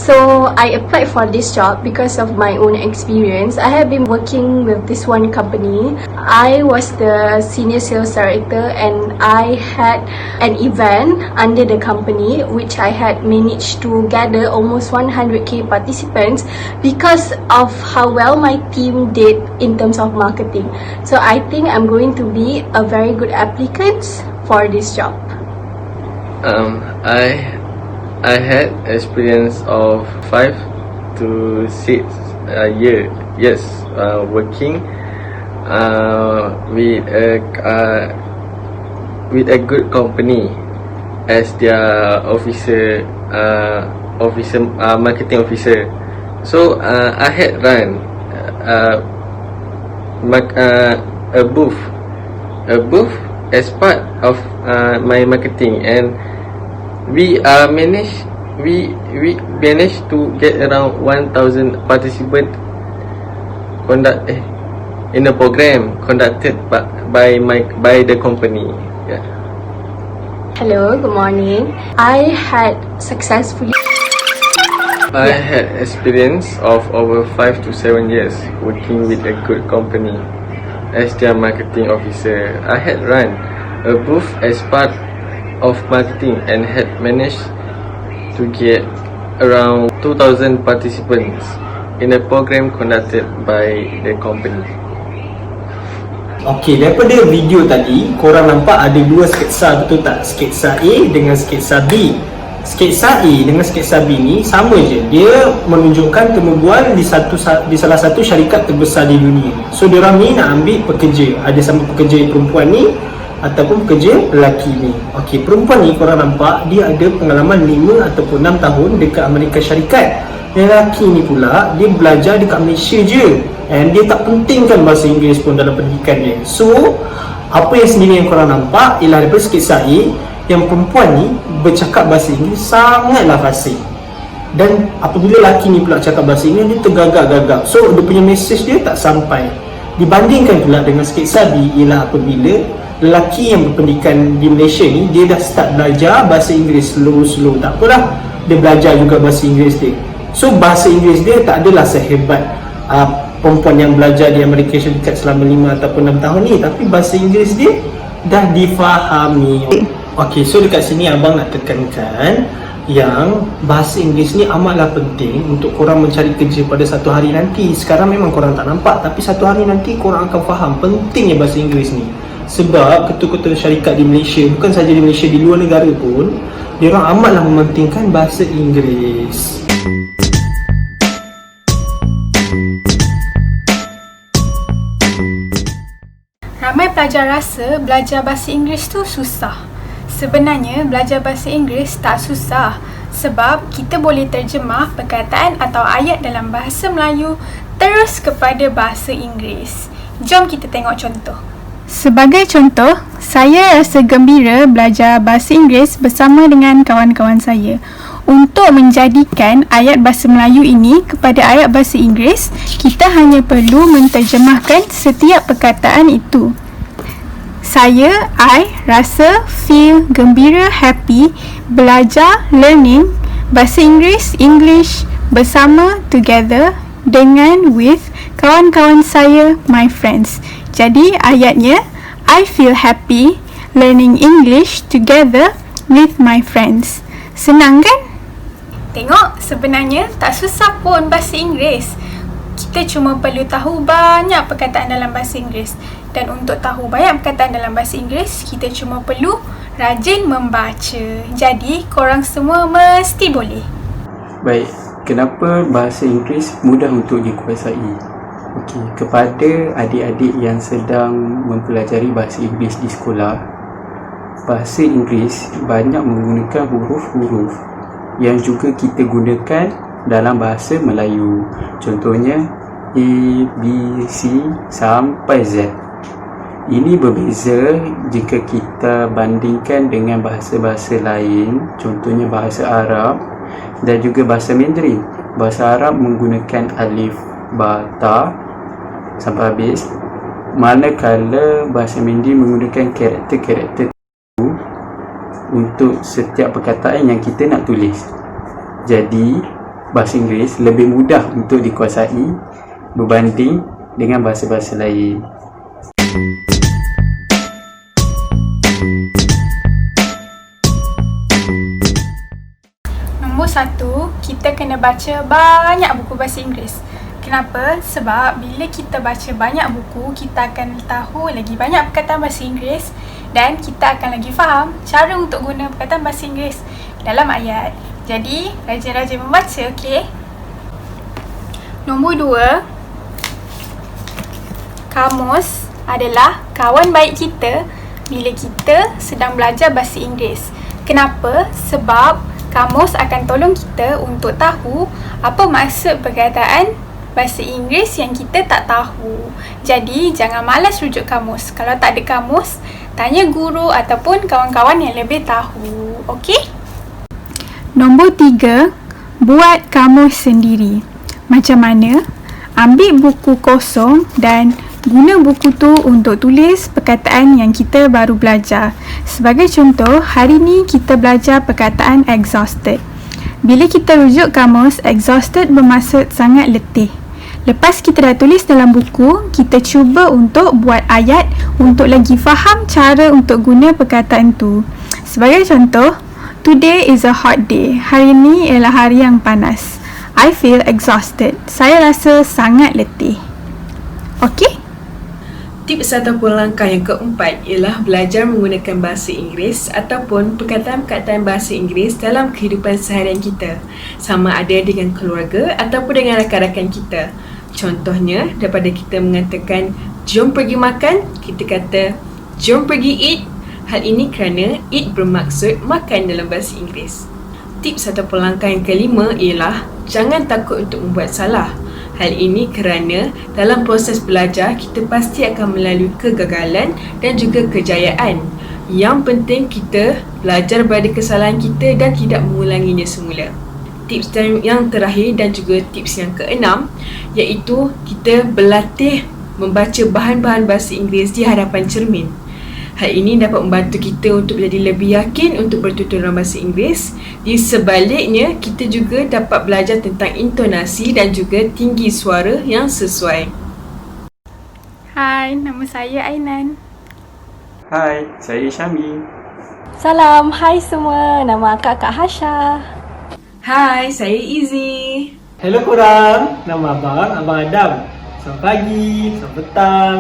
So I applied for this job because of my own experience. I have been working with this one company. I was the senior sales director and I had an event under the company which I had managed to gather almost 100k participants because of how well my team did in terms of marketing. So I think I'm going to be a very good applicant for this job. I had experience of 5 to 6 years working with a good company as their marketing officer. So I had run a booth as part of my marketing, and we managed to get around 1,000 participants in a program conducted by the company. Yeah. Hello, good morning. I had experience of over 5 to 7 years working with a good company as their marketing officer. I had run a booth as part of marketing and had managed to get around 2,000 participants in a program conducted by the company. Okey, daripada video tadi korang nampak ada dua sketsa, betul tak? Sketsa A dengan sketsa B. Sketsa A dengan sketsa B ni sama je. Dia menunjukkan temubual di salah satu syarikat terbesar di dunia. So diorang ni nak ambil pekerja, ada sama pekerja perempuan ni ataupun pekerja lelaki ni. Okey, perempuan ni korang nampak dia ada pengalaman 5 ataupun 6 tahun dekat Amerika Syarikat. Lelaki ni pula dia belajar dekat Malaysia je, and dia tak pentingkan bahasa Inggeris pun dalam pendidikan dia. So apa yang sendiri yang korang nampak ialah daripada sketsa A, yang perempuan ni bercakap bahasa Inggeris sangatlah fasih, dan apabila lelaki ni pula cakap bahasa Inggeris dia tergagap-gagap. So dia punya message dia tak sampai. Dibandingkan pula dengan sketsa B ialah apabila lelaki yang berpendidikan di Malaysia ni dia dah start belajar bahasa Inggeris slow, tak apalah, dia belajar juga bahasa Inggeris dia. So bahasa Inggeris dia tak adalah sehebat perempuan yang belajar di Amerika Syarikat selama 5 ataupun 6 tahun ni, tapi bahasa Inggeris dia dah difahami. Okey, so dekat sini abang nak tekankan yang bahasa Inggeris ni amatlah penting untuk korang mencari kerja pada satu hari nanti. Sekarang memang korang tak nampak, tapi satu hari nanti korang akan faham pentingnya bahasa Inggeris ni. Sebab ketua-ketua syarikat di Malaysia, bukan saja di Malaysia, di luar negara pun, dia orang amatlah mementingkan bahasa Inggeris. Ramai pelajar rasa belajar bahasa Inggeris tu susah. Sebenarnya belajar bahasa Inggeris tak susah, sebab kita boleh terjemah perkataan atau ayat dalam bahasa Melayu terus kepada bahasa Inggeris. Jom kita tengok contoh. Sebagai contoh, saya rasa gembira belajar bahasa Inggeris bersama dengan kawan-kawan saya. Untuk menjadikan ayat bahasa Melayu ini kepada ayat bahasa Inggeris, kita hanya perlu menterjemahkan setiap perkataan itu. I rasa, feel, gembira, happy, belajar, learning, bahasa Inggeris, English, bersama, together, dengan, with, kawan-kawan saya, my friends. Jadi ayatnya, I feel happy learning English together with my friends. Senang kan? Tengok, sebenarnya tak susah pun bahasa Inggeris. Kita cuma perlu tahu banyak perkataan dalam bahasa Inggeris. Dan untuk tahu banyak perkataan dalam bahasa Inggeris, kita cuma perlu rajin membaca. Jadi, korang semua mesti boleh. Baik, kenapa bahasa Inggeris mudah untuk dikuasai? Okey, kepada adik-adik yang sedang mempelajari bahasa Inggeris di sekolah, bahasa Inggeris banyak menggunakan huruf-huruf yang juga kita gunakan dalam bahasa Melayu. Contohnya A, B, C sampai Z. Ini berbeza jika kita bandingkan dengan bahasa-bahasa lain, contohnya bahasa Arab dan juga bahasa Mandarin. Bahasa Arab menggunakan alif, ba, ta sampai habis, manakala bahasa Mandarin menggunakan karakter-karakter untuk setiap perkataan yang kita nak tulis. Jadi bahasa Inggeris lebih mudah untuk dikuasai berbanding dengan bahasa-bahasa lain. Nombor 1, kita kena baca banyak buku bahasa Inggeris. Kenapa? Sebab bila kita baca banyak buku, kita akan tahu lagi banyak perkataan bahasa Inggeris dan kita akan lagi faham cara untuk guna perkataan bahasa Inggeris dalam ayat. Jadi, rajin-rajin membaca, okey? Nombor 2, kamus adalah kawan baik kita bila kita sedang belajar bahasa Inggeris. Kenapa? Sebab kamus akan tolong kita untuk tahu apa maksud perkataan bahasa Inggeris yang kita tak tahu. Jadi, jangan malas rujuk kamus. Kalau tak ada kamus, tanya guru ataupun kawan-kawan yang lebih tahu. Okey? Nombor 3, buat kamus sendiri. Macam mana? Ambil buku kosong dan guna buku tu untuk tulis perkataan yang kita baru belajar. Sebagai contoh, hari ni kita belajar perkataan exhausted. Bila kita rujuk kamus, exhausted bermaksud sangat letih. Lepas kita dah tulis dalam buku, kita cuba untuk buat ayat untuk lagi faham cara untuk guna perkataan tu. Sebagai contoh, today is a hot day. Hari ni ialah hari yang panas. I feel exhausted. Saya rasa sangat letih. Okey? Tips ataupun langkah yang keempat ialah belajar menggunakan bahasa Inggeris ataupun perkataan-perkataan bahasa Inggeris dalam kehidupan seharian kita, sama ada dengan keluarga ataupun dengan rakan-rakan kita. Contohnya, daripada kita mengatakan jom pergi makan, kita kata jom pergi eat. Hal ini kerana eat bermaksud makan dalam bahasa Inggeris. Tips ataupun langkah yang kelima ialah jangan takut untuk membuat salah. Hal ini kerana dalam proses belajar kita pasti akan melalui kegagalan dan juga kejayaan. Yang penting kita belajar daripada kesalahan kita dan tidak mengulanginya semula. Tips yang terakhir dan juga tips yang keenam iaitu kita berlatih membaca bahan-bahan bahasa Inggeris di hadapan cermin. Hal ini dapat membantu kita untuk menjadi lebih yakin untuk bertutur dalam bahasa Inggeris. Di sebaliknya, kita juga dapat belajar tentang intonasi dan juga tinggi suara yang sesuai. Hai, nama saya Ainan. Hai, saya Syami. Salam, hai semua. Nama Kak Hasha. Hai, saya Izzy. Hello korang, nama abang Adam. Selamat pagi, selamat petang,